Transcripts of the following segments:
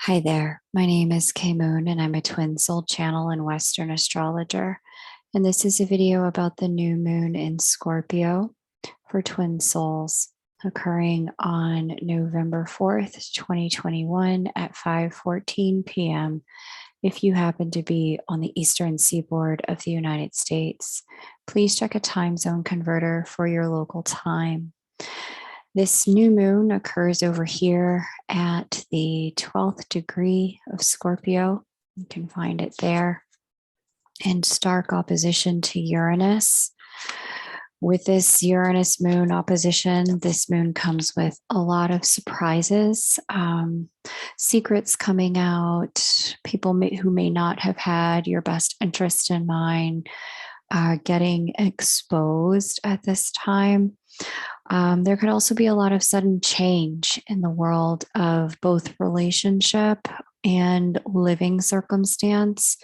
Hi there, my name is Kay Moon and I'm a twin soul channel and Western astrologer. And this is a video about the new moon in Scorpio for twin souls occurring on November 4th, 2021 at 5:14 p.m. If you happen to be on the eastern seaboard of the United States, please check a time zone converter for your local time. This new moon occurs over here at the 12th degree of Scorpio. You can find it there in stark opposition to Uranus. With this Uranus moon opposition, this moon comes with a lot of surprises, secrets coming out, people who may not have had your best interest in mind getting exposed at this time. There could also be a lot of sudden change in the world of both relationship and living circumstance,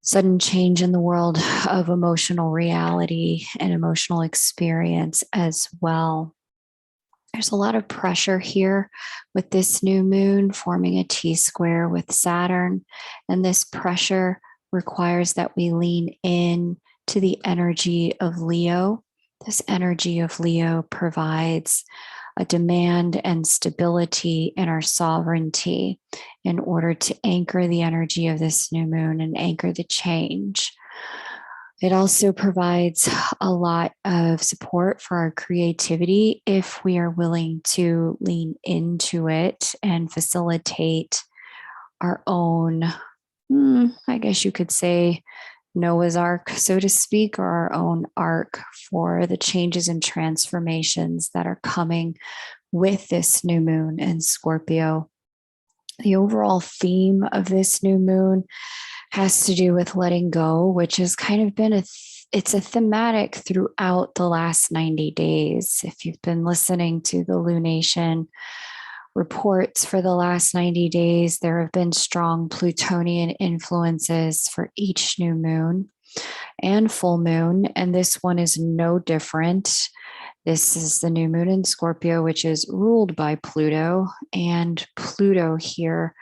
sudden change in the world of emotional reality and emotional experience as well. There's a lot of pressure here with this new moon forming a T-square with Saturn, and this pressure requires that we lean in to the energy of Leo. This energy of Leo provides a demand and stability in our sovereignty in order to anchor the energy of this new moon and anchor the change. It also provides a lot of support for our creativity if we are willing to lean into it and facilitate our own, I guess you could say, Noah's Ark, so to speak, or our own ark for the changes and transformations that are coming with this new moon in Scorpio. The overall theme of this new moon has to do with letting go, which has kind of been it's a thematic throughout the last 90 days. If you've been listening to the Lunation reports for the last 90 days, there have been strong Plutonian influences for each new moon and full moon, and this one is no different. This is the new moon in Scorpio, which is ruled by Pluto, and Pluto here,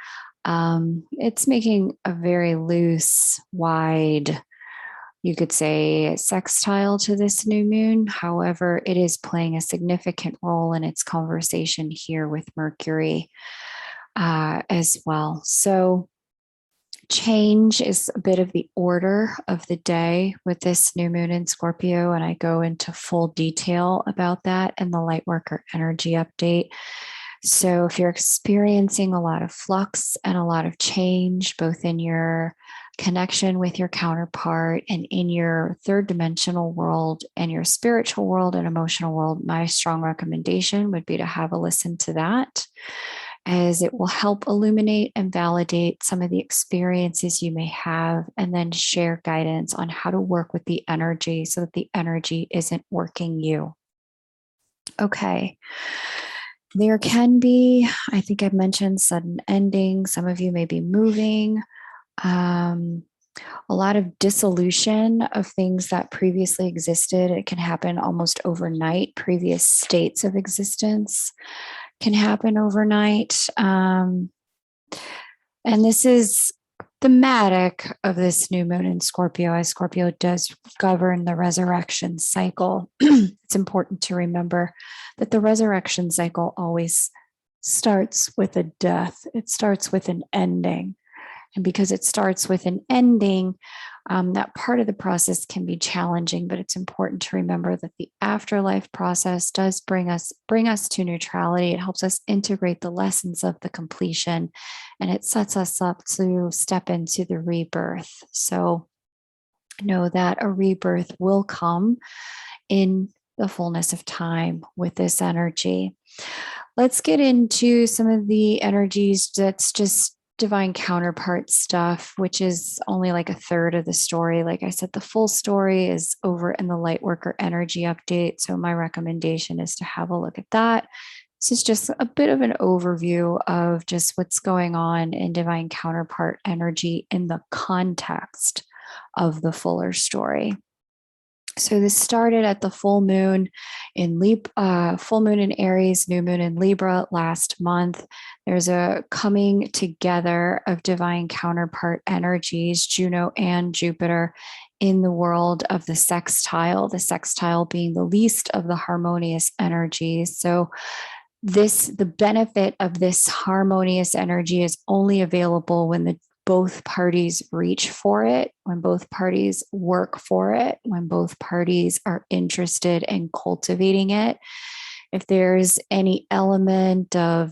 it's making a very loose, wide, you could say, sextile to this new moon. However, it is playing a significant role in its conversation here with Mercury as well. So change is a bit of the order of the day with this new moon in Scorpio, and I go into full detail about that in the Lightworker energy update. So if you're experiencing a lot of flux and a lot of change, both in your connection with your counterpart and in your third dimensional world and your spiritual world and emotional world, my strong recommendation would be to have a listen to that, as it will help illuminate and validate some of the experiences you may have, and then share guidance on how to work with the energy so that the energy isn't working you. Okay. There can be, I think I've mentioned, sudden ending. Some of you may be moving. A lot of dissolution of things that previously existed. It can happen almost overnight. Previous states of existence can happen overnight. And this is thematic of this new moon in Scorpio, as Scorpio does govern the resurrection cycle. It's important to remember that the resurrection cycle always starts with a death. It starts with an ending. And because it starts with an ending, that part of the process can be challenging, but it's important to remember that the afterlife process does bring us to neutrality. It helps us integrate the lessons of the completion, and it sets us up to step into the rebirth. So know that a rebirth will come in the fullness of time with this energy. Let's get into some of the energies that's just divine counterpart stuff, which is only like a third of the story. Like I said, the full story is over in the Lightworker energy update. So my recommendation is to have a look at that. This is just a bit of an overview of just what's going on in divine counterpart energy in the context of the fuller story. So this started at the full moon in full moon in Aries, new moon in Libra last month. There's a coming together of divine counterpart energies, Juno and Jupiter, in the world of the sextile being the least of the harmonious energies. So the benefit of this harmonious energy is only available when both parties reach for it, when both parties work for it, when both parties are interested in cultivating it. If there's any element of,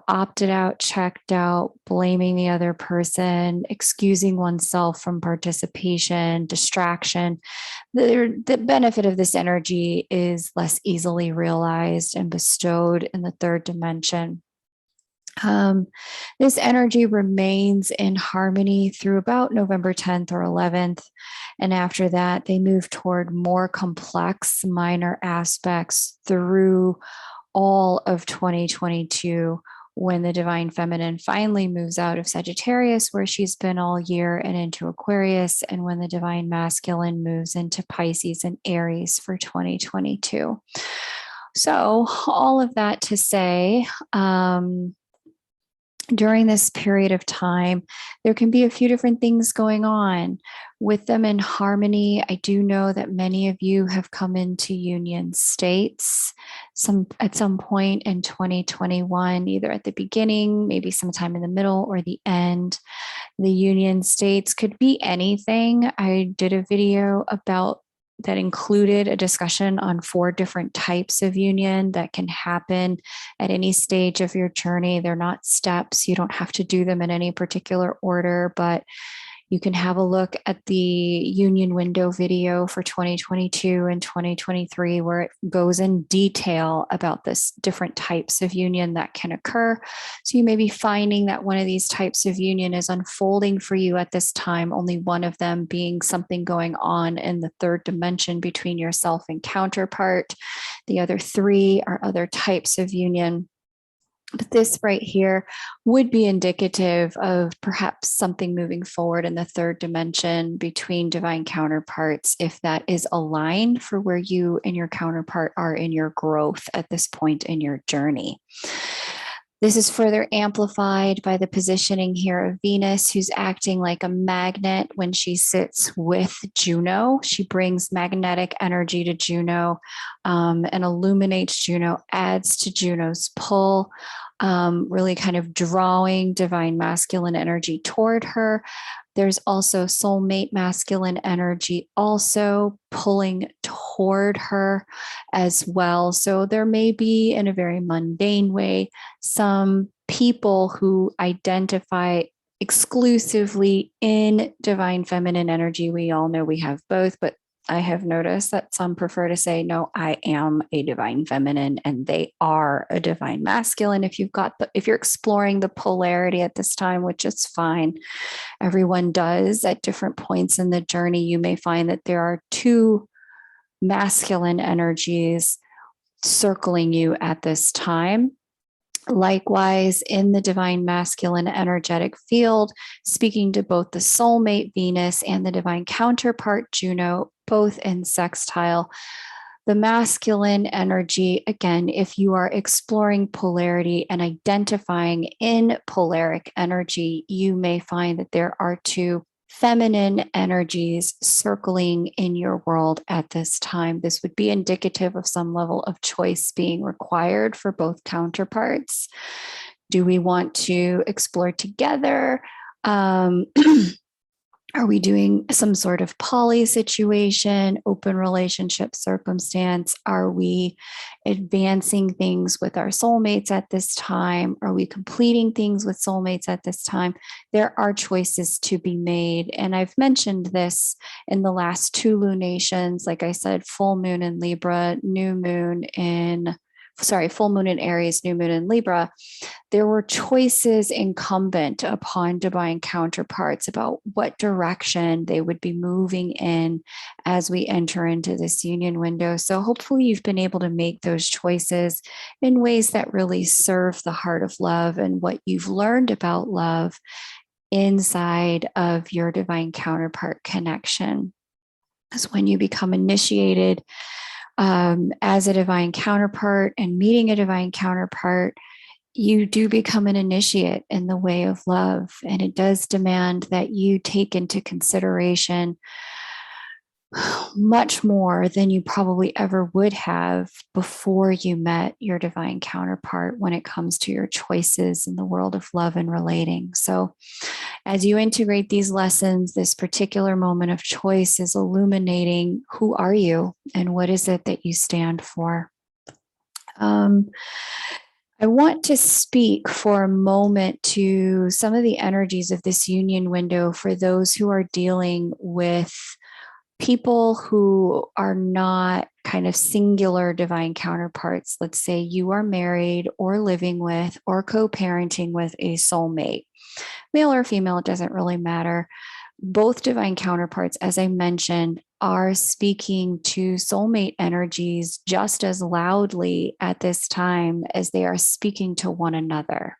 opted out, checked out, blaming the other person, excusing oneself from participation, distraction, the benefit of this energy is less easily realized and bestowed in the third dimension. This energy remains in harmony through about November 10th or 11th. And after that, they move toward more complex minor aspects through all of 2022, when the divine feminine finally moves out of Sagittarius, where she's been all year, and into Aquarius, and when the divine masculine moves into Pisces and Aries for 2022. So all of that to say, during this period of time, there can be a few different things going on with them in harmony. I do know that many of you have come into union states at some point in 2021, either at the beginning, maybe sometime in the middle, or the end. The union states could be anything. I did a video about that included a discussion on 4 different types of union that can happen at any stage of your journey. They're not steps. You don't have to do them in any particular order, but you can have a look at the union window video for 2022 and 2023, where it goes in detail about this different types of union that can occur. So you may be finding that one of these types of union is unfolding for you at this time, only one of them being something going on in the third dimension between yourself and counterpart. The other 3 are other types of union. But this right here would be indicative of perhaps something moving forward in the third dimension between divine counterparts, if that is aligned for where you and your counterpart are in your growth at this point in your journey. This is further amplified by the positioning here of Venus, who's acting like a magnet when she sits with Juno. She brings magnetic energy to Juno and illuminates Juno, adds to Juno's pull, really kind of drawing divine masculine energy toward her. There's also soulmate masculine energy also pulling toward her as well. So there may be, in a very mundane way, some people who identify exclusively in divine feminine energy. We all know we have both, but I have noticed that some prefer to say, no, I am a divine feminine and they are a divine masculine. If you're exploring the polarity at this time, which is fine, everyone does at different points in the journey, you may find that there are 2 masculine energies circling you at this time. Likewise, in the divine masculine energetic field, speaking to both the soulmate Venus and the divine counterpart Juno, both in sextile, the masculine energy, again, if you are exploring polarity and identifying in polaric energy, you may find that there are 2 feminine energies circling in your world at this time. This would be indicative of some level of choice being required for both counterparts. Do we want to explore together? Are we doing some sort of poly situation, open relationship circumstance? Are we advancing things with our soulmates at this time? Are we completing things with soulmates at this time? There are choices to be made. And I've mentioned this in the last 2 lunations. Like I said, full moon in Libra, full moon in Aries, new moon in Libra. There were choices incumbent upon divine counterparts about what direction they would be moving in as we enter into this union window. So hopefully you've been able to make those choices in ways that really serve the heart of love and what you've learned about love inside of your divine counterpart connection. is when you become initiated as a divine counterpart and meeting a divine counterpart. You do become an initiate in the way of love, and it does demand that you take into consideration much more than you probably ever would have before you met your divine counterpart when it comes to your choices in the world of love and relating. So, as you integrate these lessons, this particular moment of choice is illuminating who are you and what is it that you stand for. I want to speak for a moment to some of the energies of this union window for those who are dealing with people who are not kind of singular divine counterparts. Let's say you are married or living with or co-parenting with a soulmate, male or female, it doesn't really matter. Both divine counterparts, as I mentioned, are speaking to soulmate energies just as loudly at this time as they are speaking to one another.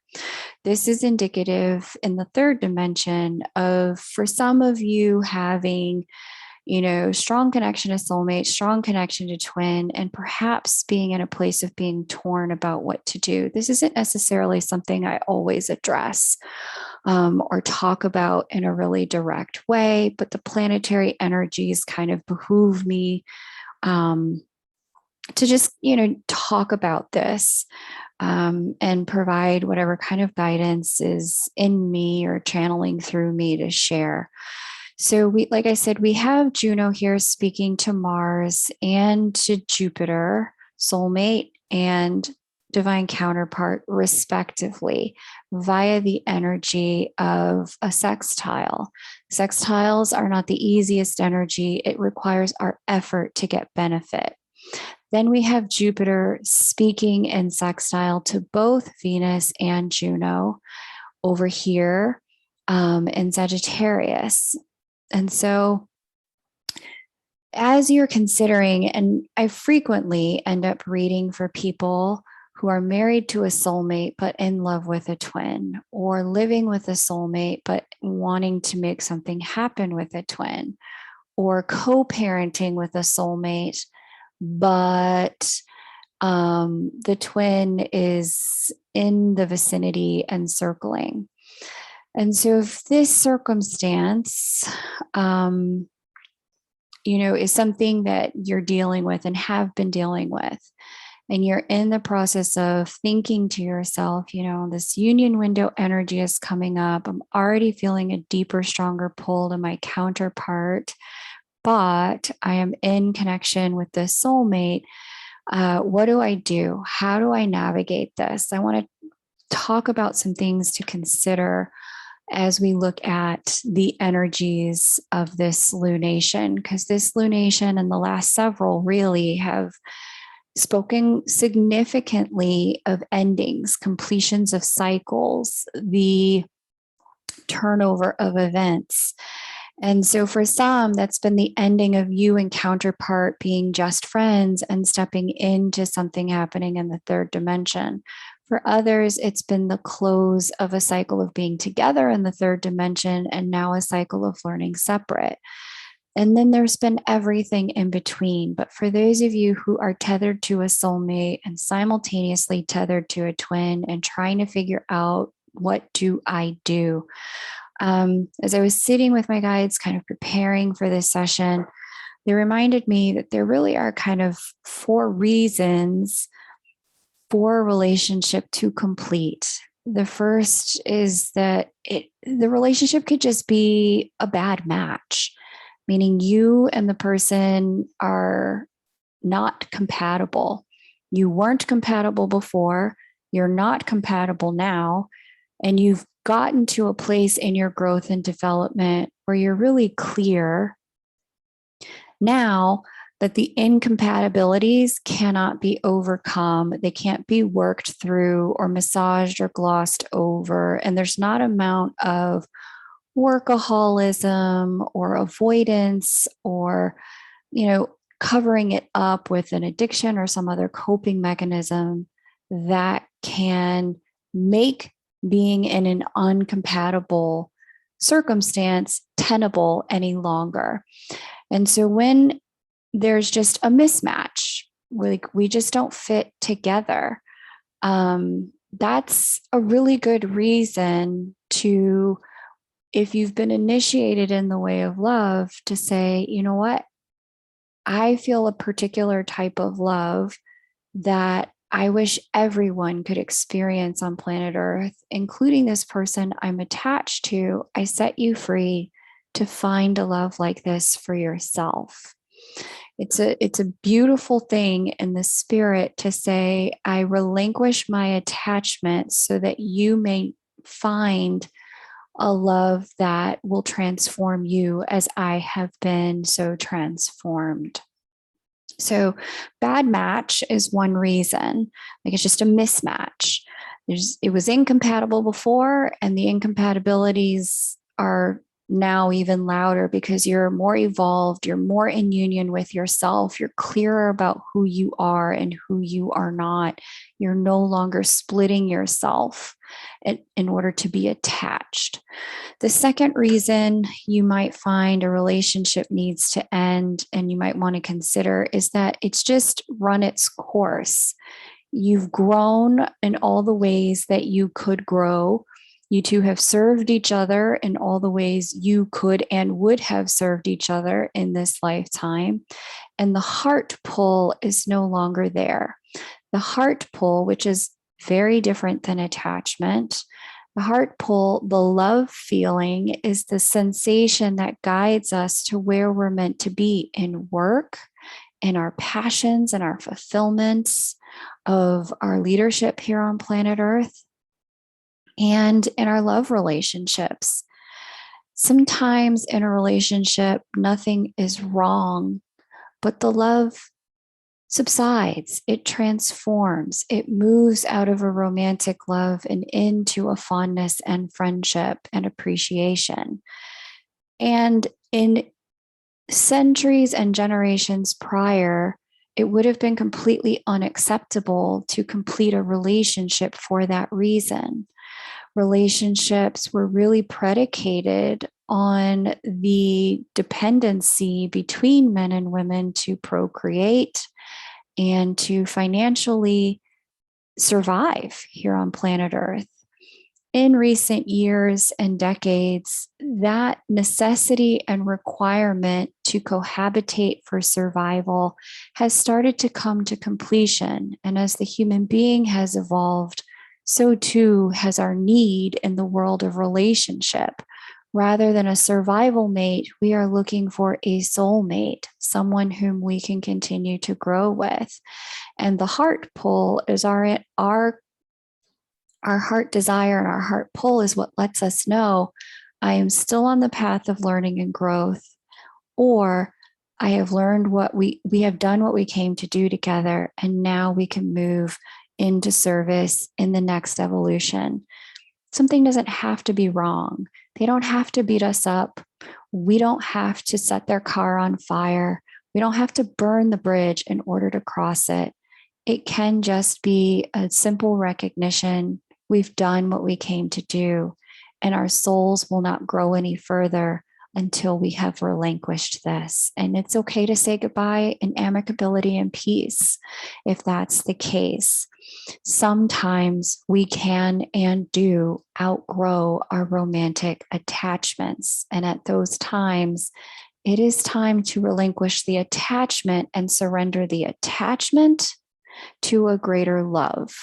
This is indicative in the third dimension of, for some of you, having strong connection to soulmate, strong connection to twin, and perhaps being in a place of being torn about what to do. This isn't necessarily something I always address or talk about in a really direct way, but the planetary energies kind of behoove me to just, talk about this and provide whatever kind of guidance is in me or channeling through me to share. So like I said, we have Juno here speaking to Mars and to Jupiter, soulmate and divine counterpart, respectively, via the energy of a sextile. Sextiles are not the easiest energy. It requires our effort to get benefit. Then we have Jupiter speaking in sextile to both Venus and Juno over here in Sagittarius. And so as you're considering, and I frequently end up reading for people who are married to a soulmate, but in love with a twin, or living with a soulmate, but wanting to make something happen with a twin, or co-parenting with a soulmate, but the twin is in the vicinity and circling. And so if this circumstance, is something that you're dealing with and have been dealing with, and you're in the process of thinking to yourself, this union window energy is coming up. I'm already feeling a deeper, stronger pull to my counterpart, but I am in connection with the soulmate. What do I do? How do I navigate this? I want to talk about some things to consider as we look at the energies of this lunation, because this lunation and the last several really have spoken significantly of endings, completions of cycles, the turnover of events. And so for some, that's been the ending of you and counterpart being just friends and stepping into something happening in the third dimension. For others, it's been the close of a cycle of being together in the third dimension and now a cycle of learning separate. And then there's been everything in between. But for those of you who are tethered to a soulmate and simultaneously tethered to a twin and trying to figure out, what do I do? As I was sitting with my guides, kind of preparing for this session, they reminded me that there really are kind of 4 reasons for a relationship to complete. The first is that the relationship could just be a bad match, meaning you and the person are not compatible. You weren't compatible before, you're not compatible now, and you've gotten to a place in your growth and development where you're really clear now that the incompatibilities cannot be overcome. They can't be worked through or massaged or glossed over. And there's not an amount of workaholism or avoidance or, covering it up with an addiction or some other coping mechanism that can make being in an uncompatible circumstance tenable any longer. And so when there's just a mismatch, like we just don't fit together, that's a really good reason to, if you've been initiated in the way of love, to say, you know what, I feel a particular type of love that I wish everyone could experience on planet Earth, including this person I'm attached to. I set you free to find a love like this for yourself. It's a beautiful thing in the spirit to say, I relinquish my attachment so that you may find a love that will transform you as I have been so transformed. So bad match is one reason, like it's just a mismatch. It was incompatible before, and the incompatibilities are now even louder because you're more evolved, you're more in union with yourself, you're clearer about who you are and who you are not. You're no longer splitting yourself in order to be attached. The second reason you might find a relationship needs to end and you might want to consider is that it's just run its course. You've grown in all the ways that you could grow. You two have served each other in all the ways you could and would have served each other in this lifetime. And the heart pull is no longer there. The heart pull, which is very different than attachment, the heart pull, the love feeling, is the sensation that guides us to where we're meant to be in work, in our passions and our fulfillments of our leadership here on planet Earth, and in our love relationships. Sometimes in a relationship, nothing is wrong, but the love subsides, it transforms, it moves out of a romantic love and into a fondness and friendship and appreciation. And in centuries and generations prior, it would have been completely unacceptable to complete a relationship for that reason. Relationships were really predicated on the dependency between men and women to procreate and to financially survive here on planet Earth. In recent years and decades, that necessity and requirement to cohabitate for survival has started to come to completion. And as the human being has evolved, so too has our need in the world of relationship. Rather than a survival mate, we are looking for a soulmate, someone whom we can continue to grow with. And the heart pull is our heart desire, and our heart pull is what lets us know I am still on the path of learning and growth, or I have learned what we have done what we came to do together, and now we can move into service in the next evolution. Something doesn't have to be wrong. They don't have to beat us up. We don't have to set their car on fire. We don't have to burn the bridge in order to cross it. It can just be a simple recognition we've done what we came to do, and our souls will not grow any further until we have relinquished this. And it's okay to say goodbye in amicability and peace if that's the case. Sometimes we can and do outgrow our romantic attachments. And at those times, it is time to relinquish the attachment and surrender the attachment to a greater love,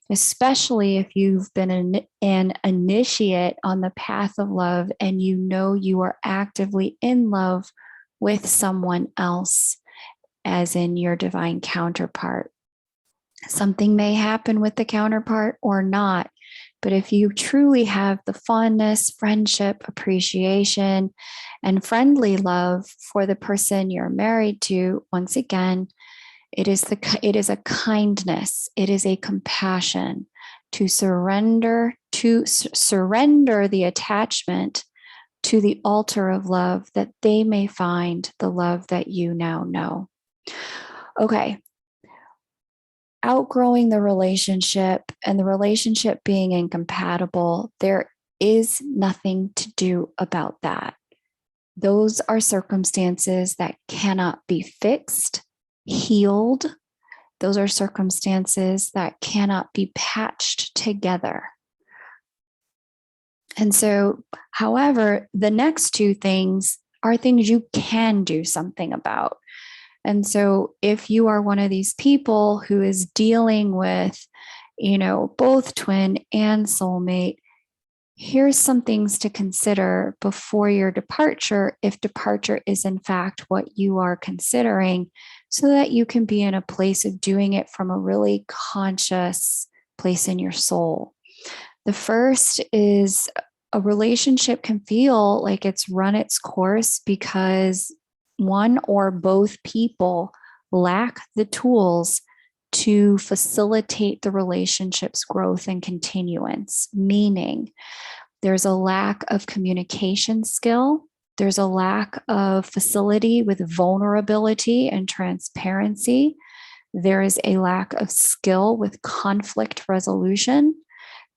especially if you've been an initiate on the path of love and you know you are actively in love with someone else, as in your divine counterpart. Something may happen with the counterpart or not, but if you truly have the fondness, friendship, appreciation, and friendly love for the person you're married to, once again, it is a kindness, it is a compassion to surrender the attachment to the altar of love, that they may find the love that you now know. Okay. Outgrowing the relationship and the relationship being incompatible, there is nothing to do about that. Those are circumstances that cannot be fixed, healed. Those are circumstances that cannot be patched together. And so, however, the next two things are things you can do something about. And so if you are one of these people who is dealing with, both twin and soulmate, here's some things to consider before your departure, if departure is in fact what you are considering, so that you can be in a place of doing it from a really conscious place in your soul. The first is a relationship can feel like it's run its course because one or both people lack the tools to facilitate the relationship's growth and continuance, meaning there's a lack of communication skill. There's a lack of facility with vulnerability and transparency. There is a lack of skill with conflict resolution.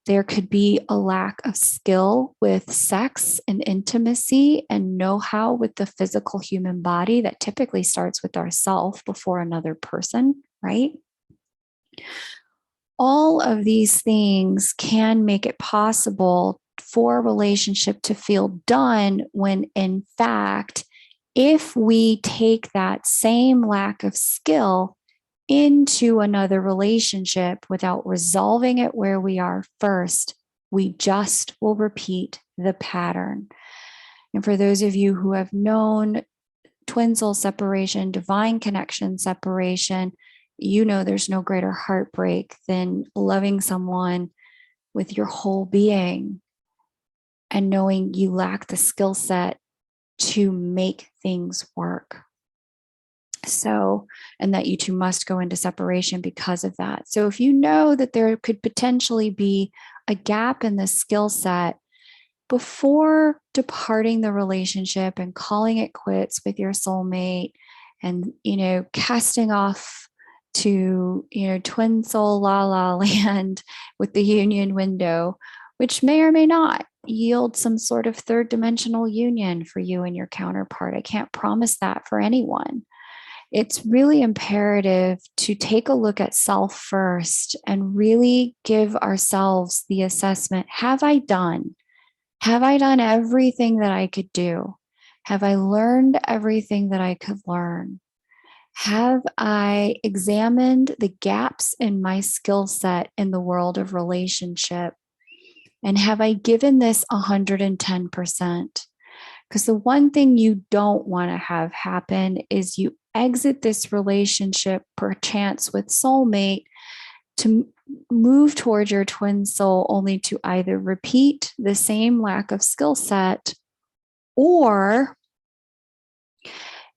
There could be a lack of skill with sex and intimacy and know-how with the physical human body that typically starts with ourselves before another person, right? All of these things can make it possible for a relationship to feel done when, in fact, if we take that same lack of skill into another relationship without resolving it where we are first, we just will repeat the pattern. And for those of you who have known twin soul separation, divine connection separation, there's no greater heartbreak than loving someone with your whole being and knowing you lack the skill set to make things work. So, and that you two must go into separation because of that. So if you know that there could potentially be a gap in the skill set, before departing the relationship and calling it quits with your soulmate and, casting off to, twin soul la la land with the union window, which may or may not yield some sort of third dimensional union for you and your counterpart. I can't promise that for anyone. It's really imperative to take a look at self first and really give ourselves the assessment. Have I done everything that I could do? Have I learned everything that I could learn? Have I examined the gaps in my skill set in the world of relationship? And have I given this 110%? Because the one thing you don't want to have happen is you exit this relationship, perchance with soulmate, to move towards your twin soul only to either repeat the same lack of skill set, or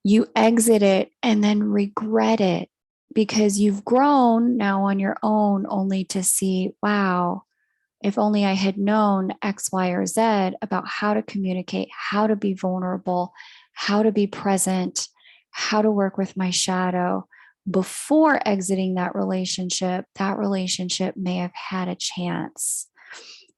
you exit it and then regret it because you've grown now on your own only to see, wow, if only I had known X, Y, or Z about how to communicate, how to be vulnerable, how to be present, how to work with my shadow before exiting that relationship may have had a chance.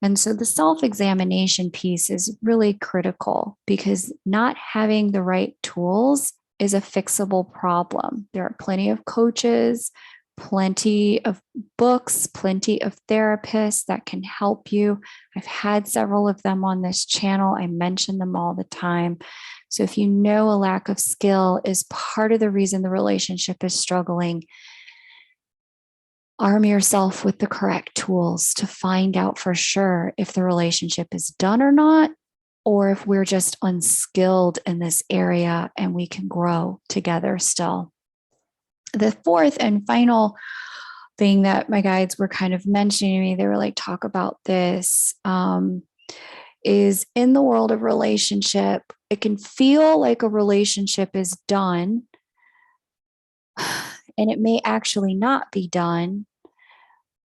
And so the self-examination piece is really critical because not having the right tools is a fixable problem. There are plenty of coaches, plenty of books, plenty of therapists that can help you. I've had several of them on this channel. I mention them all the time. So if you know a lack of skill is part of the reason the relationship is struggling, arm yourself with the correct tools to find out for sure if the relationship is done or not, or if we're just unskilled in this area and we can grow together still. The fourth and final thing that my guides were kind of mentioning to me, they were like, talk about this, is in the world of relationship, it can feel like a relationship is done, and it may actually not be done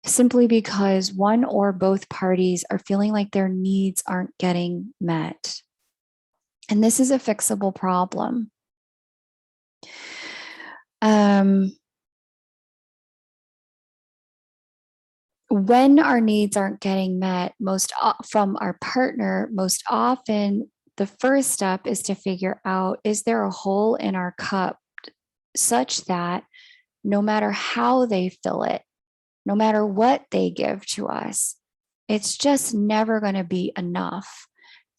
simply because one or both parties are feeling like their needs aren't getting met. And this is a fixable problem. when our needs aren't getting met from our partner, most often the first step is to figure out, is there a hole in our cup such that no matter how they fill it, no matter what they give to us, it's just never going to be enough,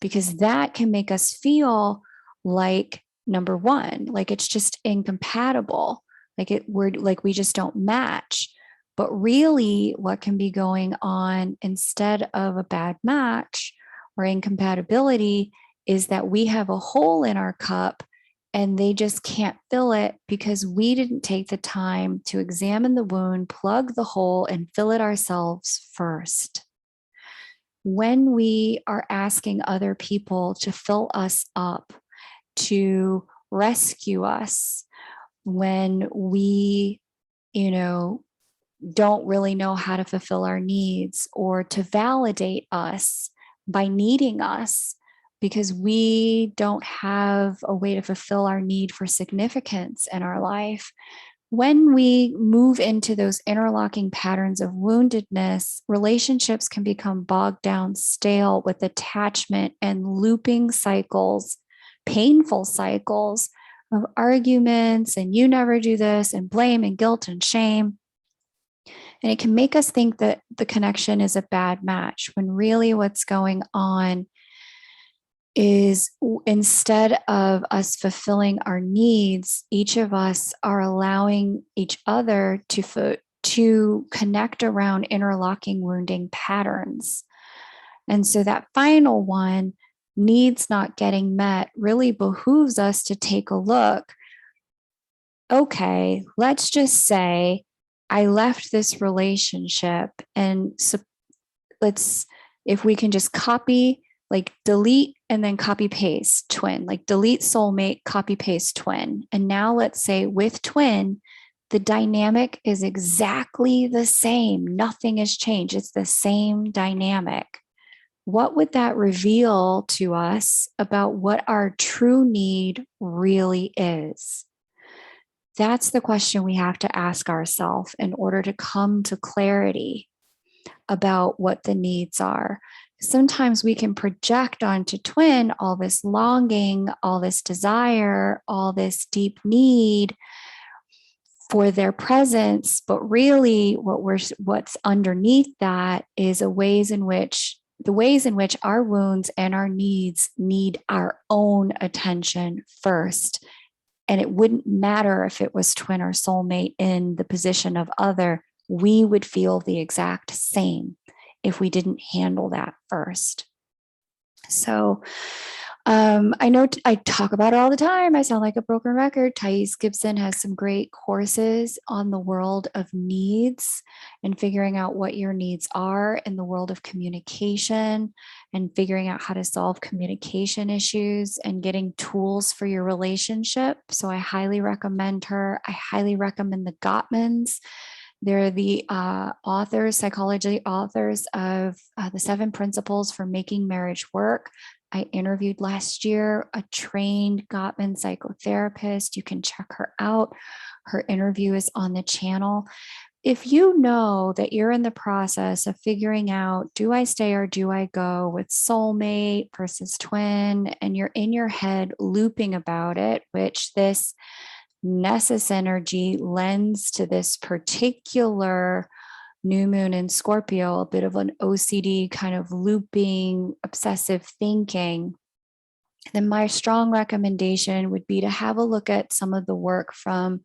because that can make us feel like, number one, like it's just incompatible, like we just don't match. But really, what can be going on instead of a bad match or incompatibility is that we have a hole in our cup and they just can't fill it because we didn't take the time to examine the wound, plug the hole, and fill it ourselves first. When we are asking other people to fill us up, to rescue us, when we, don't really know how to fulfill our needs, or to validate us by needing us because we don't have a way to fulfill our need for significance in our life. When we move into those interlocking patterns of woundedness, relationships can become bogged down, stale with attachment and looping cycles, painful cycles of arguments and you never do this and blame and guilt and shame. And it can make us think that the connection is a bad match, when really what's going on is, instead of us fulfilling our needs, each of us are allowing each other to connect around interlocking wounding patterns. And so that final one, needs not getting met, really behooves us to take a look. Okay, let's just say I left this relationship, and if we can just copy, like delete and then copy paste twin, like delete soulmate, copy paste twin. And now let's say with twin, the dynamic is exactly the same. Nothing has changed. It's the same dynamic. What would that reveal to us about what our true need really is? That's the question we have to ask ourselves in order to come to clarity about what the needs are. Sometimes we can project onto twin all this longing, all this desire, all this deep need for their presence, but really what's underneath that is the ways in which our wounds and our needs need our own attention first. And it wouldn't matter if it was twin or soulmate in the position of other, we would feel the exact same if we didn't handle that first. So I know I talk about it all the time. I sound like a broken record. Thais Gibson has some great courses on the world of needs and figuring out what your needs are in the world of communication, and figuring out how to solve communication issues and getting tools for your relationship. So I highly recommend her. I highly recommend the Gottmans. They're the psychology authors of the 7 Principles for Making Marriage Work. I interviewed last year a trained Gottman psychotherapist. You can check her out. Her interview is on the channel. If you know that you're in the process of figuring out, do I stay or do I go with soulmate versus twin, and you're in your head looping about it, which this Nessus energy lends to this particular new moon in Scorpio, a bit of an OCD kind of looping, obsessive thinking, then my strong recommendation would be to have a look at some of the work from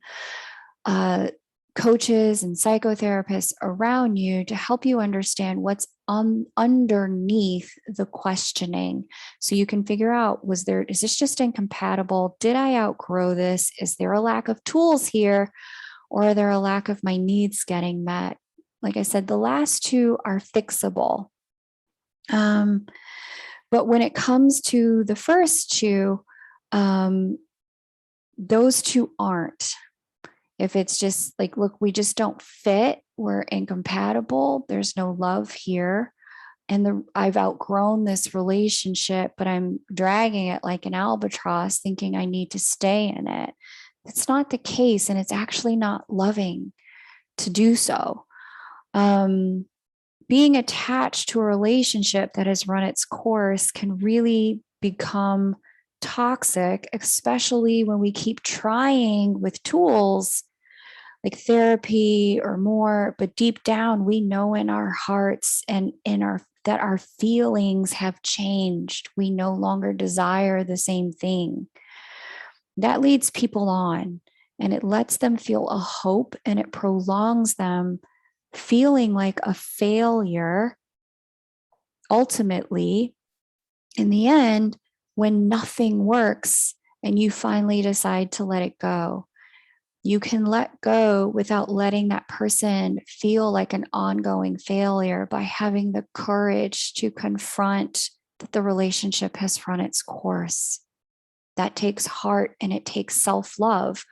coaches and psychotherapists around you to help you understand what's underneath the questioning, so you can figure out, is this just incompatible? Did I outgrow this? Is there a lack of tools here, or are there a lack of my needs getting met? Like I said, the last two are fixable. But when it comes to the first two, those two aren't. If it's just like, look, we just don't fit, we're incompatible, there's no love here, and I've outgrown this relationship, but I'm dragging it like an albatross, thinking I need to stay in it. It's not the case, and it's actually not loving to do so. being attached to a relationship that has run its course can really become toxic, especially when we keep trying with tools like therapy or more, but deep down we know in our hearts and in our that our feelings have changed. We no longer desire the same thing. That leads people on, and it lets them feel a hope, and it prolongs them feeling like a failure. Ultimately, in the end, when nothing works and you finally decide to let it go, you can let go without letting that person feel like an ongoing failure by having the courage to confront that the relationship has run its course. That takes heart, and it takes self-love,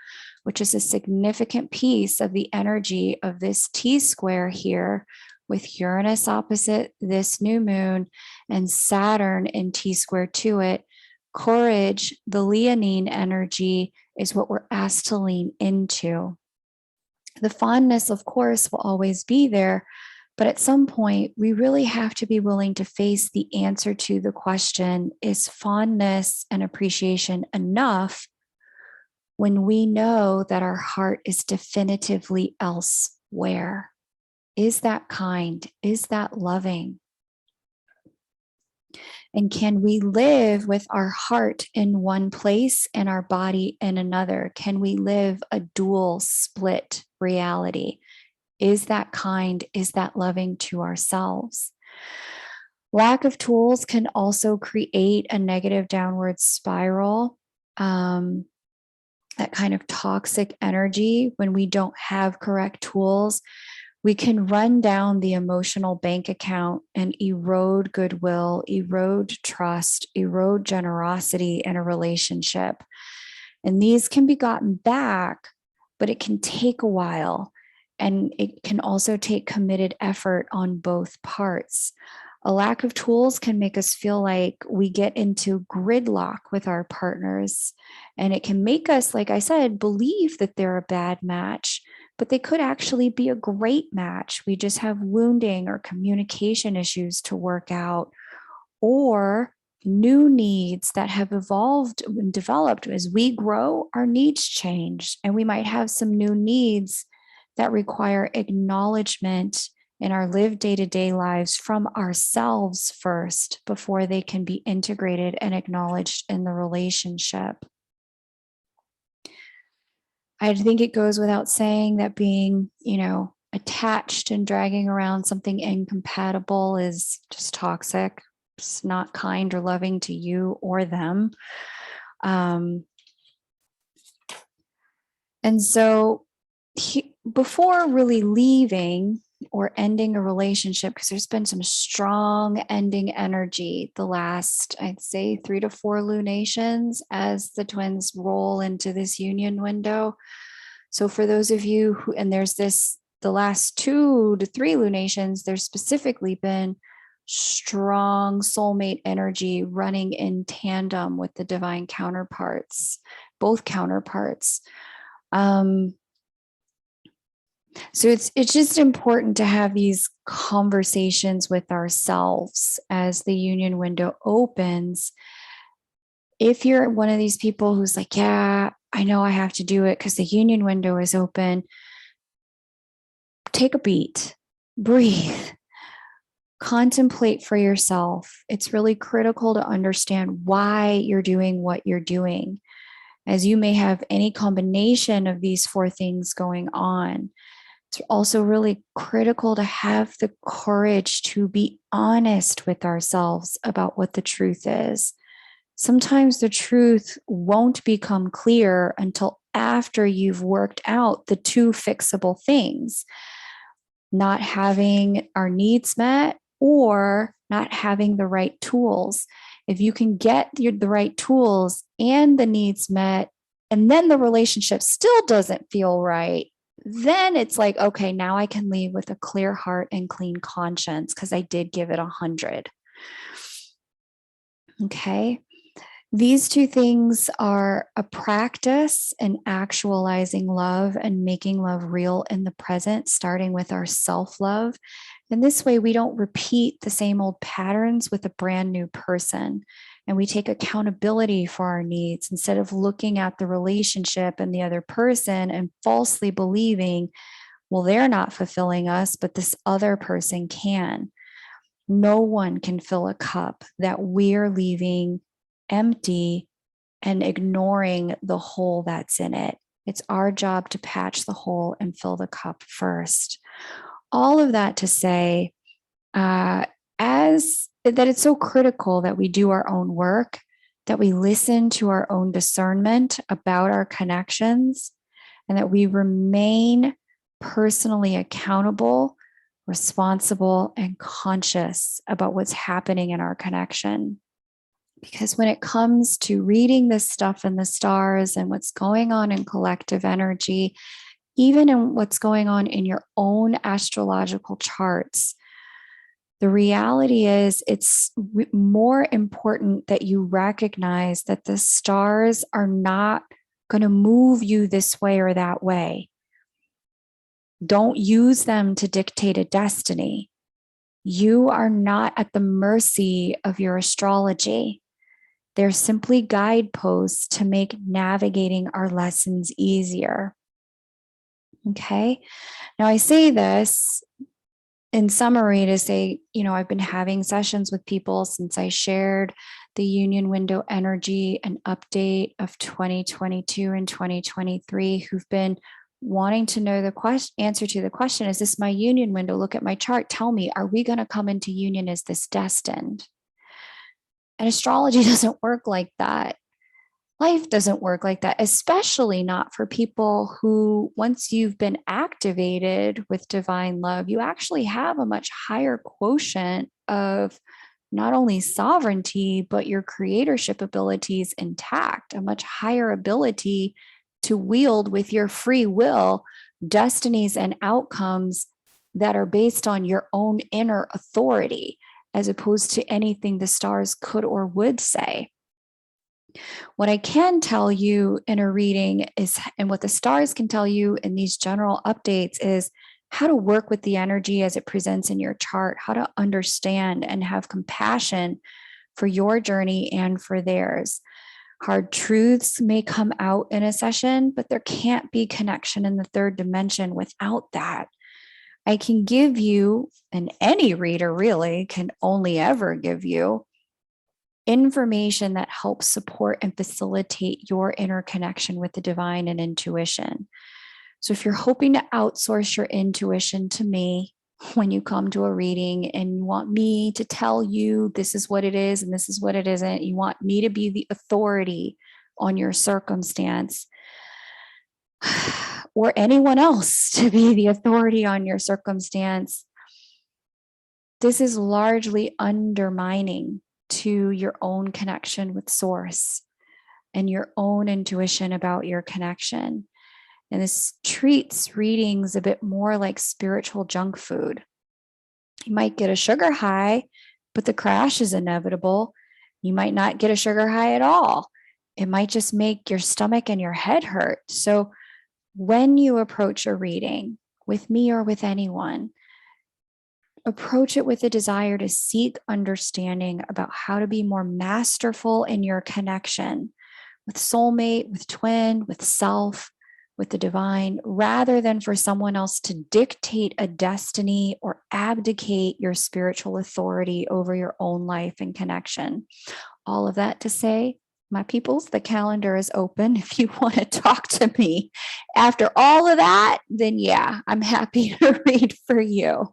which is a significant piece of the energy of this T-square here, with Uranus opposite this new moon and Saturn in T-square to it. Courage, the Leonine energy, is what we're asked to lean into. The fondness, of course, will always be there, but at some point, we really have to be willing to face the answer to the question, is fondness and appreciation enough when we know that our heart is definitively elsewhere? Is that kind? Is that loving? And can we live with our heart in one place and our body in another? Can we live a dual split reality? Is that kind? Is that loving to ourselves? Lack of tools can also create a negative downward spiral, that kind of toxic energy. When we don't have correct tools, we can run down the emotional bank account and erode goodwill, erode trust, erode generosity in a relationship. And these can be gotten back, but it can take a while. And it can also take committed effort on both parts. A lack of tools can make us feel like we get into gridlock with our partners. And it can make us, like I said, believe that they're a bad match, but they could actually be a great match. We just have wounding or communication issues to work out, or new needs that have evolved and developed. As we grow, our needs change, and we might have some new needs that require acknowledgement in our lived day-to-day lives from ourselves first before they can be integrated and acknowledged in the relationship. I think it goes without saying that being, attached and dragging around something incompatible is just toxic. It's not kind or loving to you or them. And so before really leaving or ending a relationship, because there's been some strong ending energy the last, I'd say, 3 to 4 lunations as the twins roll into this union window. So for those of you who, and there's the last 2 to 3 lunations, there's specifically been strong soulmate energy running in tandem with the divine counterparts, both counterparts. So it's just important to have these conversations with ourselves as the union window opens. If you're one of these people who's like, yeah, I know I have to do it because the union window is open, take a beat, breathe, contemplate for yourself. It's really critical to understand why you're doing what you're doing, as you may have any combination of these 4 things going on. It's also really critical to have the courage to be honest with ourselves about what the truth is. Sometimes the truth won't become clear until after you've worked out the 2 fixable things: not having our needs met or not having the right tools. If you can get the right tools and the needs met, and then the relationship still doesn't feel right, then it's like, okay, now I can leave with a clear heart and clean conscience because I did give it 100. Okay. These 2 things are a practice in actualizing love and making love real in the present, starting with our self-love, And this way, we don't repeat the same old patterns with a brand new person. And we take accountability for our needs instead of looking at the relationship and the other person and falsely believing, well, they're not fulfilling us, but this other person can. No one can fill a cup that we're leaving empty and ignoring the hole that's in it. It's our job to patch the hole and fill the cup first. All of that to say, as that it's so critical that we do our own work, that we listen to our own discernment about our connections, and that we remain personally accountable, responsible, and conscious about what's happening in our connection. Because when it comes to reading this stuff in the stars and what's going on in collective energy, even in what's going on in your own astrological charts, the reality is it's more important that you recognize that the stars are not going to move you this way or that way. Don't use them to dictate a destiny. You are not at the mercy of your astrology. They're simply guideposts to make navigating our lessons easier. Okay. Now, I say this in summary to say, I've been having sessions with people since I shared the union window energy and update of 2022 and 2023 who've been wanting to know the answer to the question, is this my union window? Look at my chart. Tell me, are we going to come into union? Is this destined? And astrology doesn't work like that. Life doesn't work like that, especially not for people who, once you've been activated with divine love, you actually have a much higher quotient of not only sovereignty, but your creatorship abilities intact, a much higher ability to wield with your free will destinies and outcomes that are based on your own inner authority, as opposed to anything the stars could or would say. What I can tell you in a reading is, and what the stars can tell you in these general updates, is how to work with the energy as it presents in your chart, how to understand and have compassion for your journey and for theirs. Hard truths may come out in a session, but there can't be connection in the third dimension without that. I can give you, and any reader really can only ever give you, information that helps support and facilitate your interconnection with the divine and intuition. So if you're hoping to outsource your intuition to me when you come to a reading and you want me to tell you this is what it is and this is what it isn't, you want me to be the authority on your circumstance, or anyone else to be the authority on your circumstance, this is largely undermining to your own connection with source and your own intuition about your connection. And this treats readings a bit more like spiritual junk food. You might get a sugar high, but the crash is inevitable. You might not get a sugar high at all. It might just make your stomach and your head hurt. So when you approach a reading with me or with anyone, approach it with a desire to seek understanding about how to be more masterful in your connection with soulmate, with twin, with self, with the divine, rather than for someone else to dictate a destiny or abdicate your spiritual authority over your own life and connection. All of that to say, my peoples, the calendar is open. If you want to talk to me after all of that, then yeah, I'm happy to read for you.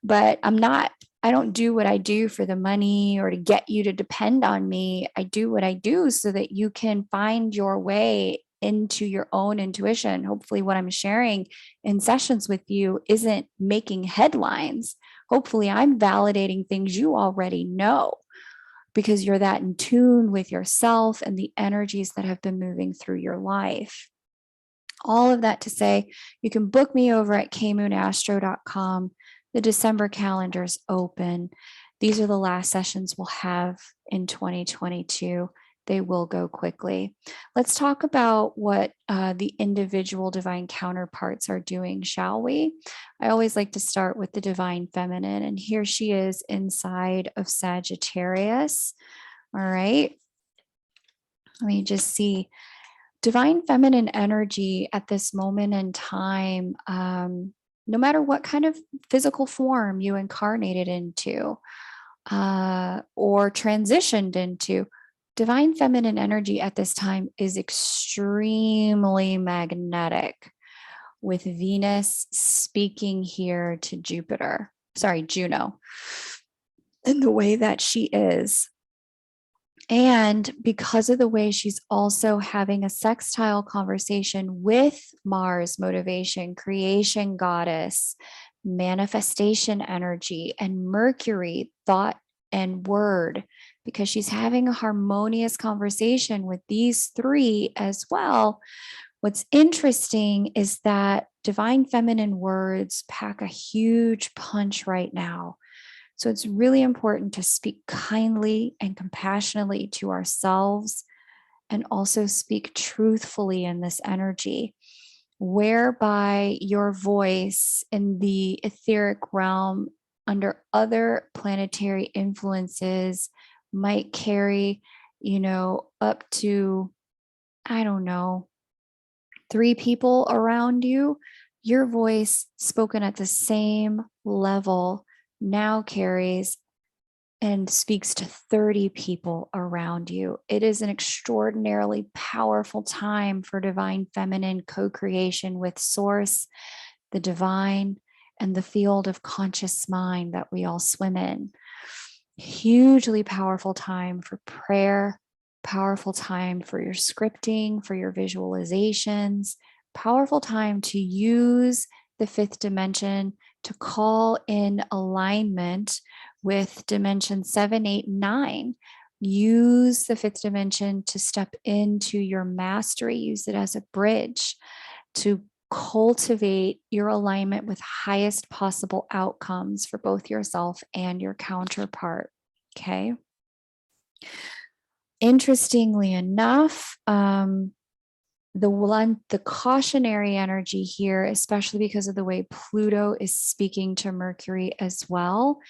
But I don't do what I do for the money or to get you to depend on me. I do what I do so that you can find your way into your own intuition. Hopefully what I'm sharing in sessions with you isn't making headlines. Hopefully I'm validating things you already know, because you're that in tune with yourself and the energies that have been moving through your life. All of that to say, you can book me over at kmoonastro.com. The December calendar is open. These are the last sessions we'll have in 2022. they will go quickly. Let's talk about what the individual divine counterparts are doing, shall we? I always like to start with the divine feminine, and here she is inside of Sagittarius. All right. Let me just see. Divine feminine energy at this moment in time, no matter what kind of physical form you incarnated into or transitioned into, divine feminine energy at this time is extremely magnetic, with Venus speaking here to Juno, in the way that she is. And because of the way she's also having a sextile conversation with Mars, motivation, creation goddess, manifestation energy, and Mercury, thought and word, because she's having a harmonious conversation with these three as well. What's interesting is that divine feminine words pack a huge punch right now. So it's really important to speak kindly and compassionately to ourselves, and also speak truthfully in this energy, whereby your voice in the etheric realm under other planetary influences might carry, up to, I don't know, 3 people around you. Your voice spoken at the same level now carries and speaks to 30 people around you. It is an extraordinarily powerful time for divine feminine co-creation with source, the divine, and the field of conscious mind that we all swim in. Hugely powerful time for prayer, powerful time for your scripting, for your visualizations, powerful time to use the 5th dimension to call in alignment with dimension 7, 8, 9. Use the 5th dimension to step into your mastery. Use it as a bridge to cultivate your alignment with highest possible outcomes for both yourself and your counterpart. Okay. Interestingly enough, the cautionary energy here, especially because of the way Pluto is speaking to Mercury as well,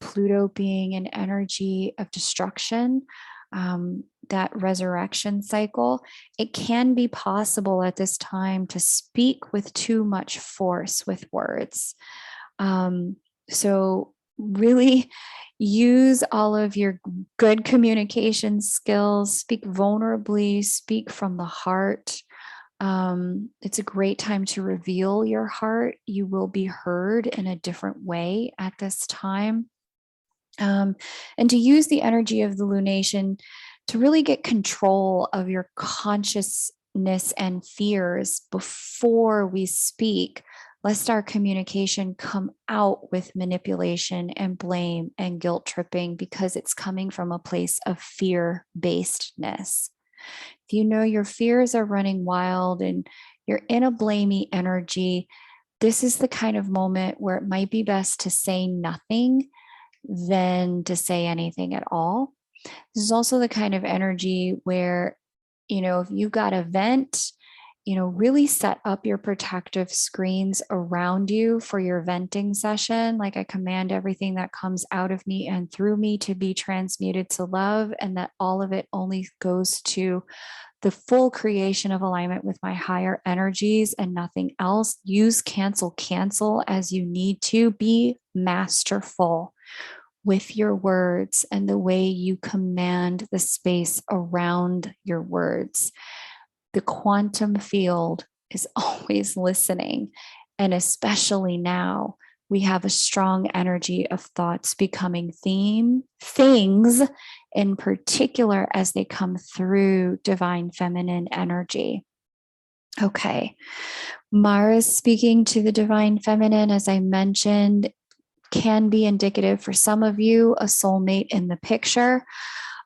Pluto being an energy of destruction, that resurrection cycle, it can be possible at this time to speak with too much force with words. So really use all of your good communication skills, speak vulnerably, speak from the heart. It's a great time to reveal your heart. You will be heard in a different way at this time. And to use the energy of the lunation to really get control of your consciousness and fears before we speak, lest our communication come out with manipulation and blame and guilt tripping, because it's coming from a place of fear-basedness. If you know your fears are running wild and you're in a blamey energy, this is the kind of moment where it might be best to say nothing than to say anything at all. This is also the kind of energy where, if you've got a vent, really set up your protective screens around you for your venting session. Like, I command everything that comes out of me and through me to be transmuted to love, and that all of it only goes to the full creation of alignment with my higher energies and nothing else. Use cancel as you need to. Be masterful with your words and the way you command the space around your words. The quantum field is always listening. And especially now, we have a strong energy of thoughts becoming things in particular as they come through divine feminine energy. Okay. Mars speaking to the divine feminine, as I mentioned, can be indicative for some of you, a soulmate in the picture.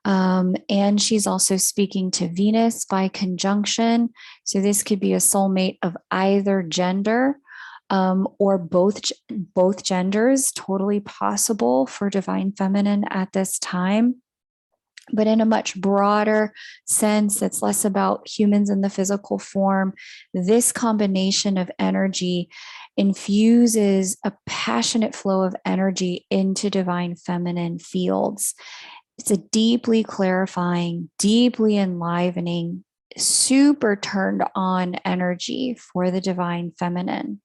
And she's also speaking to Venus by conjunction. So this could be a soulmate of either gender, or both genders, totally possible for divine feminine at this time. But in a much broader sense, that's less about humans in the physical form. This combination of energy infuses a passionate flow of energy into divine feminine fields. It's a deeply clarifying, deeply enlivening, super turned on energy for the divine feminine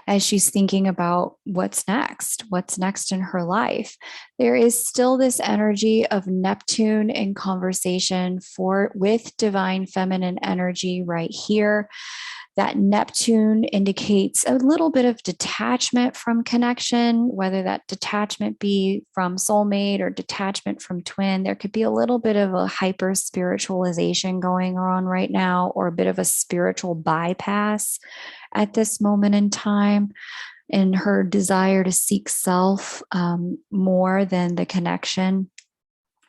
as she's thinking about what's next in her life. There is still this energy of Neptune in conversation with divine feminine energy right here. That Neptune indicates a little bit of detachment from connection, whether that detachment be from soulmate or detachment from twin. There could be a little bit of a hyper spiritualization going on right now, or a bit of a spiritual bypass at this moment in time, in her desire to seek self more than the connection,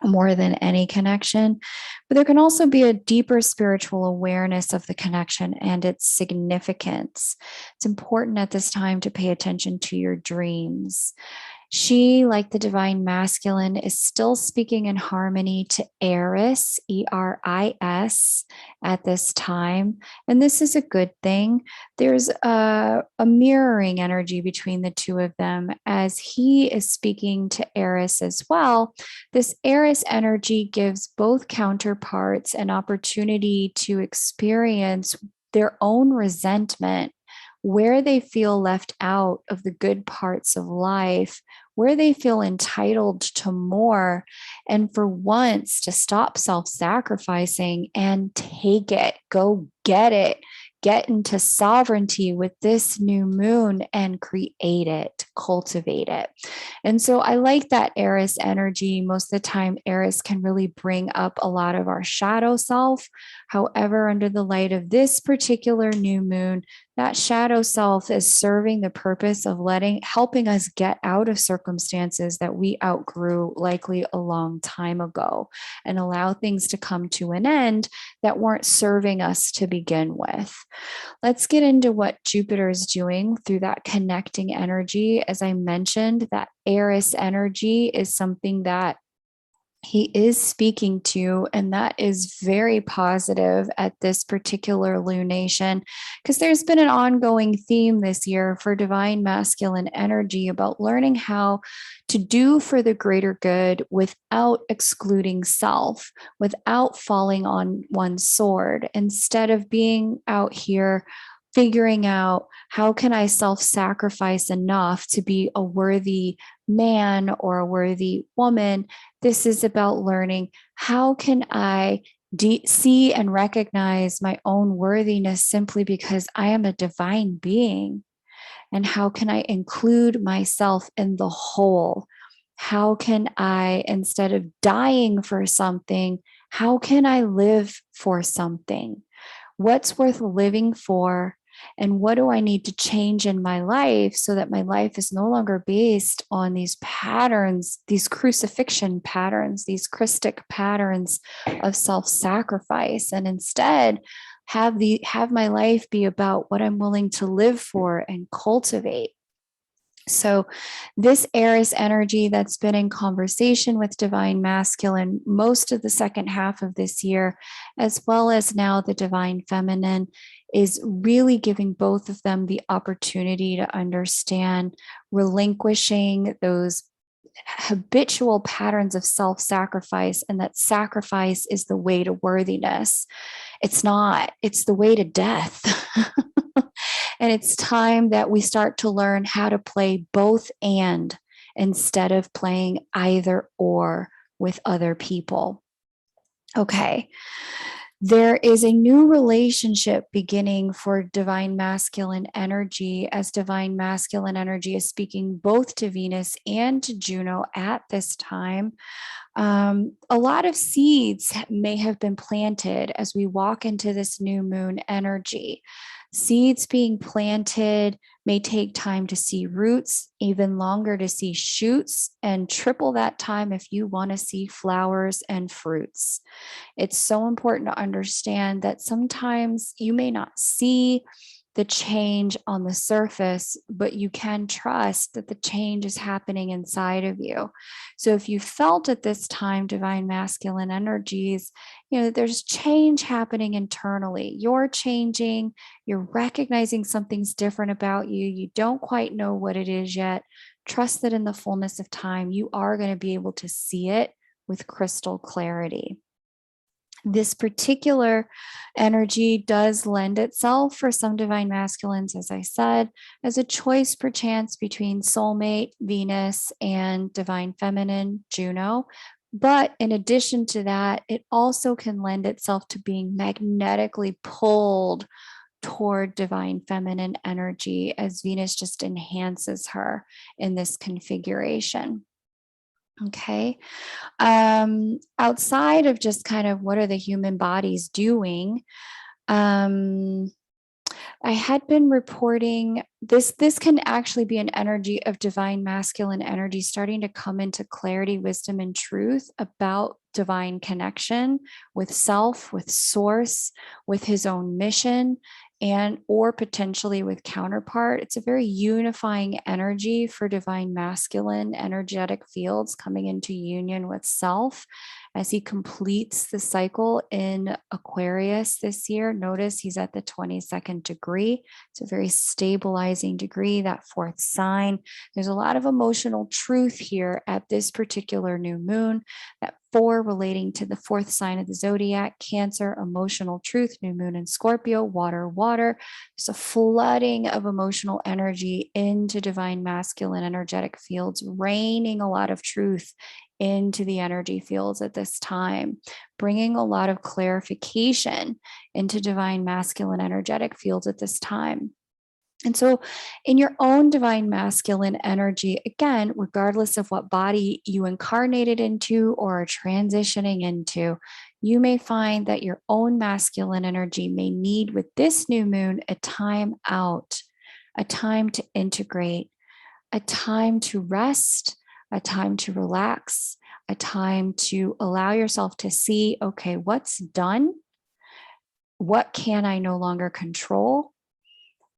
more than any connection. But there can also be a deeper spiritual awareness of the connection and its significance. It's important at this time to pay attention to your dreams. She, like the divine masculine, is still speaking in harmony to Eris, Eris, at this time. And this is a good thing. There's a mirroring energy between the two of them as he is speaking to Eris as well. This Eris energy gives both counterparts an opportunity to experience their own resentment, where they feel left out of the good parts of life, where they feel entitled to more, and for once to stop self-sacrificing and take it, go get it, get into sovereignty with this new moon and create it, cultivate it. And so I like that Eris energy. Most of the time, Eris can really bring up a lot of our shadow self. However, under the light of this particular new moon, that shadow self is serving the purpose of helping us get out of circumstances that we outgrew likely a long time ago, and allow things to come to an end that weren't serving us to begin with. Let's get into what Jupiter is doing through that connecting energy. As I mentioned, that Eris energy is something that he is speaking to, and that is very positive at this particular lunation, because there's been an ongoing theme this year for divine masculine energy about learning how to do for the greater good without excluding self, without falling on one's sword, instead of being out here figuring out how can I self-sacrifice enough to be a worthy man or a worthy woman. This is about learning how can I see and recognize my own worthiness simply because I am a divine being, and how can I include myself in the whole? How can I, instead of dying for something, how can I live for something? What's worth living for? And what do I need to change in my life so that my life is no longer based on these patterns, these crucifixion patterns, these Christic patterns of self-sacrifice, and instead have my life be about what I'm willing to live for and cultivate. So this Eris energy that's been in conversation with divine masculine most of the second half of this year, as well as now the divine feminine, is really giving both of them the opportunity to understand relinquishing those habitual patterns of self-sacrifice, and that sacrifice is the way to worthiness. It's not, it's the way to death. And it's time that we start to learn how to play both and, instead of playing either or with other people. Okay. There is a new relationship beginning for divine masculine energy, as divine masculine energy is speaking both to Venus and to Juno at this time. A lot of seeds may have been planted as we walk into this new moon energy. Seeds being planted may take time to see roots, even longer to see shoots, and triple that time if you want to see flowers and fruits. It's so important to understand that sometimes you may not see the change on the surface, but you can trust that the change is happening inside of you. So if you felt at this time divine masculine energies, there's change happening internally. You're changing, you're recognizing something's different about you. You don't quite know what it is yet. Trust that in the fullness of time, you are going to be able to see it with crystal clarity. This particular energy does lend itself for some divine masculines, as I said, as a choice perchance between soulmate, Venus, and divine feminine, Juno. But in addition to that, it also can lend itself to being magnetically pulled toward divine feminine energy as Venus just enhances her in this configuration. Okay. Outside of just kind of what are the human bodies doing, I had been reporting this can actually be an energy of divine masculine energy starting to come into clarity, wisdom, and truth about divine connection with self, with source, with his own mission, and or potentially with counterpart. It's a very unifying energy for divine masculine energetic fields coming into union with self as he completes the cycle in Aquarius this year. Notice he's at the 22nd degree. It's a very stabilizing degree, that fourth sign. There's a lot of emotional truth here at this particular new moon. That 4 relating to the fourth sign of the zodiac, Cancer, emotional truth, new moon in Scorpio, water, water. There's a flooding of emotional energy into divine masculine energetic fields, raining a lot of truth into the energy fields at this time, bringing a lot of clarification into divine masculine energetic fields at this time. And so, in your own divine masculine energy, again, regardless of what body you incarnated into or are transitioning into, you may find that your own masculine energy may need, with this new moon, a time out, a time to integrate, a time to rest, a time to relax, a time to allow yourself to see, okay, what's done? What can I no longer control?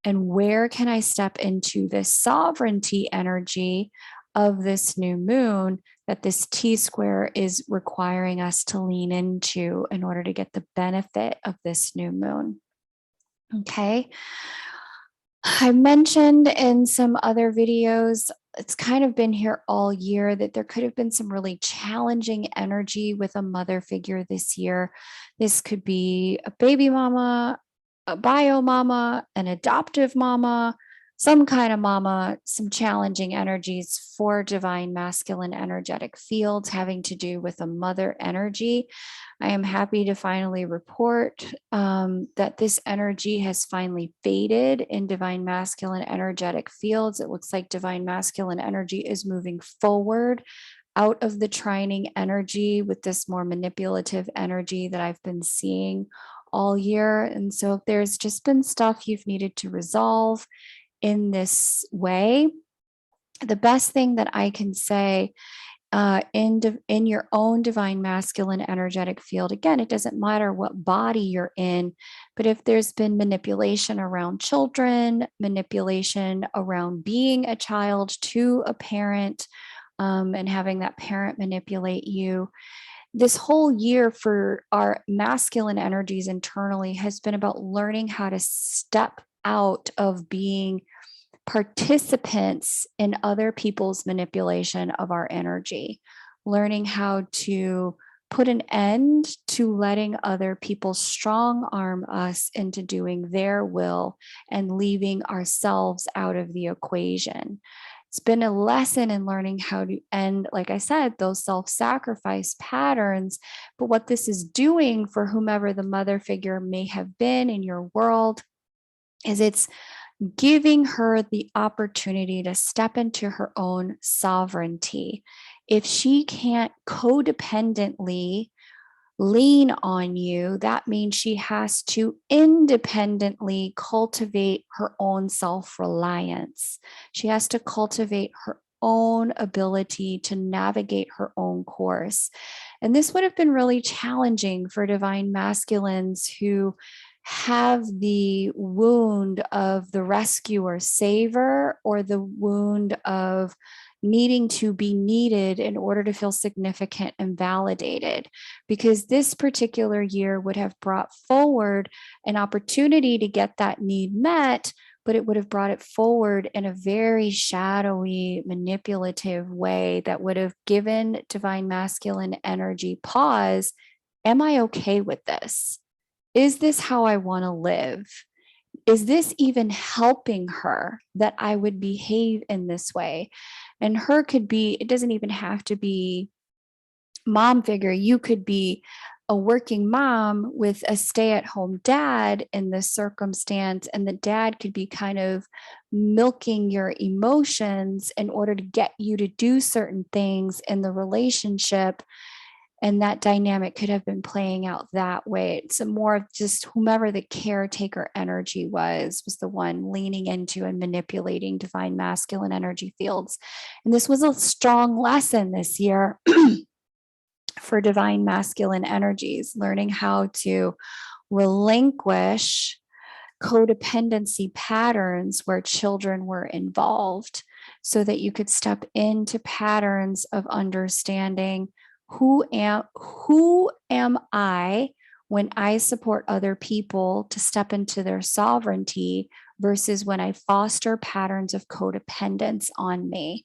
And where can I step into this sovereignty energy of this new moon that this T square is requiring us to lean into in order to get the benefit of this new moon? Okay. I mentioned in some other videos, it's kind of been here all year, that there could have been some really challenging energy with a mother figure this year. This could be a baby mama, a bio mama, an adoptive mama, some kind of mama, some challenging energies for divine masculine energetic fields having to do with a mother energy. I am happy to finally report that this energy has finally faded in divine masculine energetic fields. It looks like divine masculine energy is moving forward out of the trining energy with this more manipulative energy that I've been seeing all year. And so if there's just been stuff you've needed to resolve in this way, the best thing that I can say in your own divine masculine energetic field, again, it doesn't matter what body you're in, but if there's been manipulation around children, manipulation around being a child to a parent, and having that parent manipulate you, this whole year for our masculine energies internally has been about learning how to step out of being participants in other people's manipulation of our energy, learning how to put an end to letting other people strong arm us into doing their will and leaving ourselves out of the equation. It's been a lesson in learning how to end, like I said, those self-sacrifice patterns. But what this is doing for whomever the mother figure may have been in your world is it's giving her the opportunity to step into her own sovereignty. If she can't codependently lean on you, that means she has to independently cultivate her own self-reliance. She has to cultivate her own ability to navigate her own course. And this would have been really challenging for divine masculines who have the wound of the rescuer saver or the wound of needing to be needed in order to feel significant and validated, because this particular year would have brought forward an opportunity to get that need met, but it would have brought it forward in a very shadowy, manipulative way that would have given divine masculine energy pause. Am I okay with this? Is this how I want to live? Is this even helping her that I would behave in this way? And her could be, it doesn't even have to be mom figure. You could be a working mom with a stay-at-home dad in this circumstance, and the dad could be kind of milking your emotions in order to get you to do certain things in the relationship. And that dynamic could have been playing out that way. It's more of just whomever the caretaker energy was the one leaning into and manipulating divine masculine energy fields. And this was a strong lesson this year for divine masculine energies, learning how to relinquish codependency patterns where children were involved so that you could step into patterns of understanding who am I when I support other people to step into their sovereignty versus when I foster patterns of codependence on me.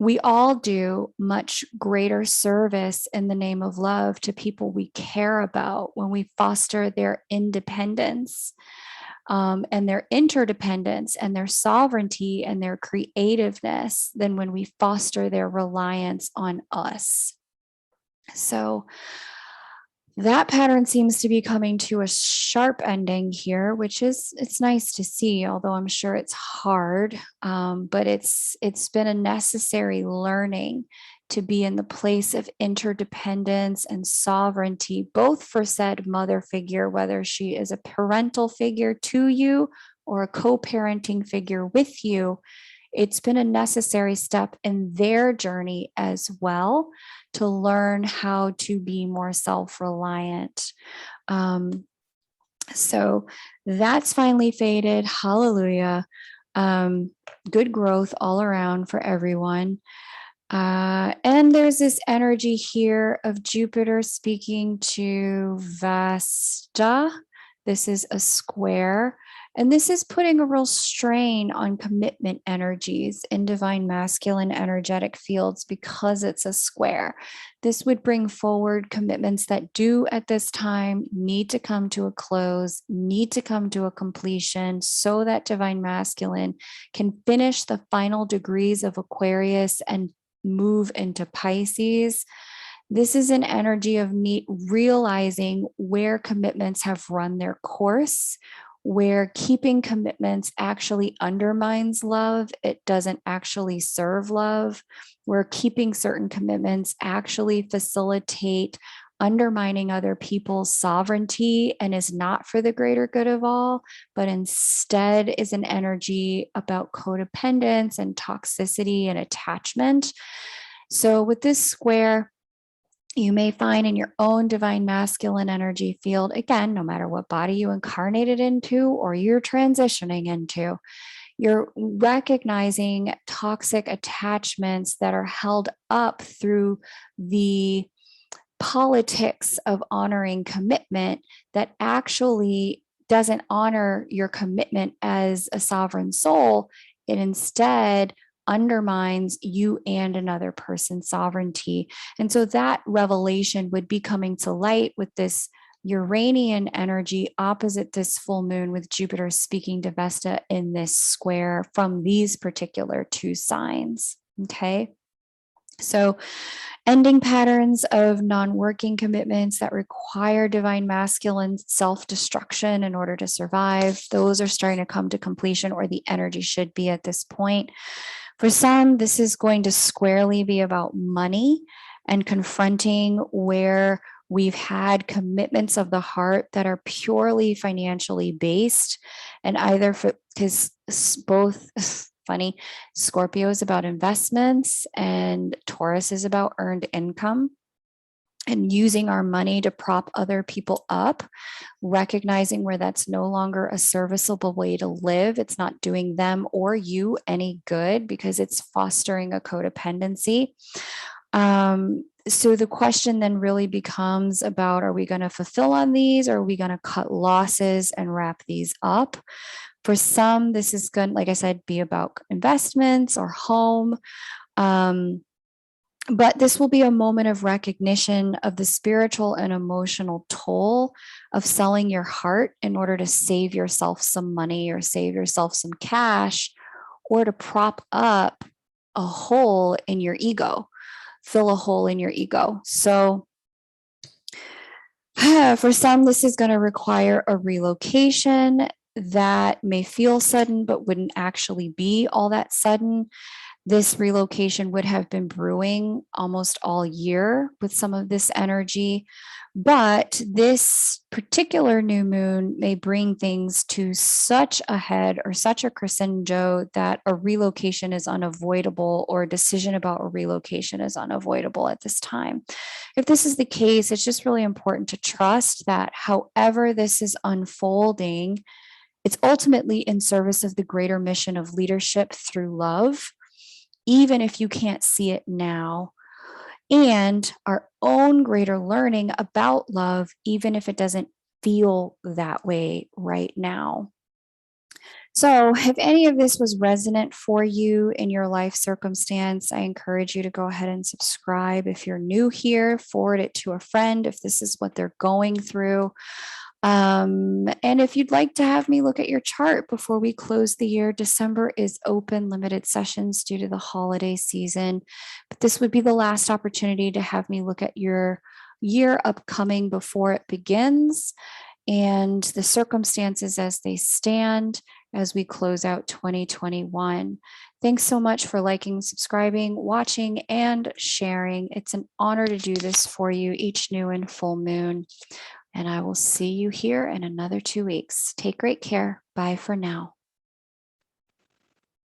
We all do much greater service in the name of love to people we care about when we foster their independence and their interdependence and their sovereignty and their creativeness than when we foster their reliance on us. So that pattern seems to be coming to a sharp ending here, which is, it's nice to see, although I'm sure it's hard, but it's been a necessary learning to be in the place of interdependence and sovereignty, both for said mother figure, whether she is a parental figure to you or a co-parenting figure with you. It's been a necessary step in their journey as well to learn how to be more self-reliant. So that's finally faded. Hallelujah. Good growth all around for everyone. And there's this energy here of Jupiter speaking to Vesta. This is a square. And this is putting a real strain on commitment energies in divine masculine energetic fields because it's a square. This would bring forward commitments that do at this time need to come to a close, need to come to a completion so that divine masculine can finish the final degrees of Aquarius and move into Pisces. This is an energy of me realizing where commitments have run their course, where keeping commitments actually undermines love. It doesn't actually serve love, where keeping certain commitments actually facilitate undermining other people's sovereignty and is not for the greater good of all, but instead is an energy about codependence and toxicity and attachment. So with this square, you may find in your own divine masculine energy field, again, no matter what body you incarnated into or you're transitioning into, you're recognizing toxic attachments that are held up through the politics of honoring commitment that actually doesn't honor your commitment as a sovereign soul. It instead undermines you and another person's sovereignty. And so that revelation would be coming to light with this Uranian energy opposite this full moon with Jupiter speaking to Vesta in this square from these particular two signs. Okay. So ending patterns of non-working commitments that require divine masculine self-destruction in order to survive, those are starting to come to completion, or the energy should be at this point. For some, this is going to squarely be about money and confronting where we've had commitments of the heart that are purely financially based, and either because both funny, Scorpio is about investments and Taurus is about earned income. and using our money to prop other people up, recognizing where that's no longer a serviceable way to live. It's not doing them or you any good because it's fostering a codependency. So the question then really becomes about, are we going to fulfill on these, or are we going to cut losses and wrap these up? For some, this is going to, like I said, be about investments or home. But this will be a moment of recognition of the spiritual and emotional toll of selling your heart in order to save yourself some money or save yourself some cash, or to prop up a hole in your ego, fill a hole in your ego. So for some, this is going to require a relocation that may feel sudden, but wouldn't actually be all that sudden. This relocation would have been brewing almost all year with some of this energy. But this particular new moon may bring things to such a head or such a crescendo that a relocation is unavoidable, or a decision about a relocation is unavoidable at this time. If this is the case, it's just really important to trust that however this is unfolding, it's ultimately in service of the greater mission of leadership through love, even if you can't see it now, and our own greater learning about love, even if it doesn't feel that way right now. So, if any of this was resonant for you in your life circumstance, I encourage you to go ahead and subscribe. If you're new here, forward it to a friend if this is what they're going through. And if you'd like to have me look at your chart before we close the year, December is open, limited sessions due to the holiday season. But this would be the last opportunity to have me look at your year upcoming before it begins, and the circumstances as they stand as we close out 2021. Thanks so much for liking, subscribing, watching, and sharing. It's an honor to do this for you each new and full moon. And I will see you here in another 2 weeks. Take great care. Bye for now.